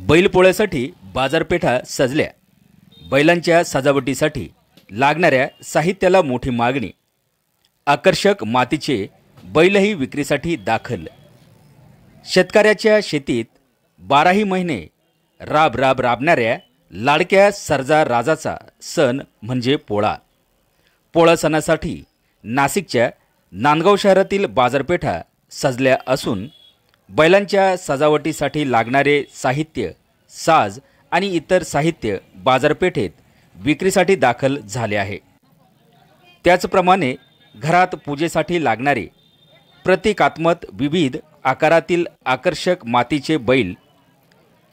बैलपोळ्यासाठी बाजारपेठा सजल्या। बैलांच्या सजावटीसाठी लागणाऱ्या साहित्याला मोठी मागणी। आकर्षक मातीचे बैलही विक्रीसाठी दाखल। शेतकऱ्याच्या शेतीत 12ही महिने राबणाऱ्या लाडक्या सर्जा राजाचा सण म्हणजे पोळा। पोळा सणासाठी नाशिकच्या नांदगाव शहरातील बाजारपेठा सजल्या असून बैलांच्या सजावटीसाठी लागणारे साहित्य, साज आणि इतर साहित्य बाजारपेठेत विक्रीसाठी दाखल झाले आहे। त्याचप्रमाणे घरात पूजेसाठी लागणारे प्रतिकात्मक विविध आकारातील आकर्षक मातीचे बैल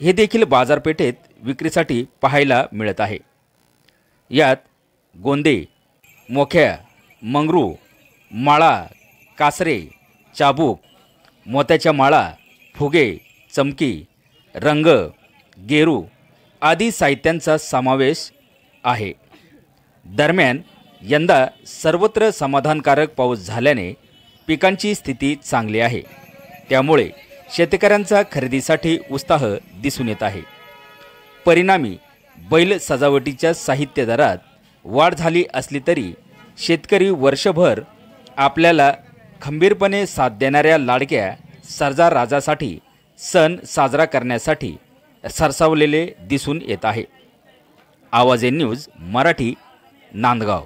हे देखील बाजारपेठेत विक्रीसाठी पाहायला मिळत आहे। यात गोंदे, मोख्या, मंगरू, माळा, कासरे, चाबूक, मोत्याच्या माळा, फुगे, चमकी, रंग, गेरू आदी साहित्यांचा समावेश आहे। दरम्यान यंदा सर्वत्र समाधानकारक पाऊस झाल्याने पिकांची स्थिती चांगली आहे। त्यामुळे शेतकऱ्यांचा खरेदीसाठी उत्साह दिसून येत आहे। परिणामी बैल सजावटीच्या साहित्य दरात वाढ झाली असली तरी शेतकरी वर्षभर आपल्याला खंबीरपणे साथ देणाऱ्या लाडक्या सर्जा राजासाठी सण साजरा करण्यासाठी सरसावलेले दिसून येत आहे। आवाज न्यूज मराठी, नांदगाव।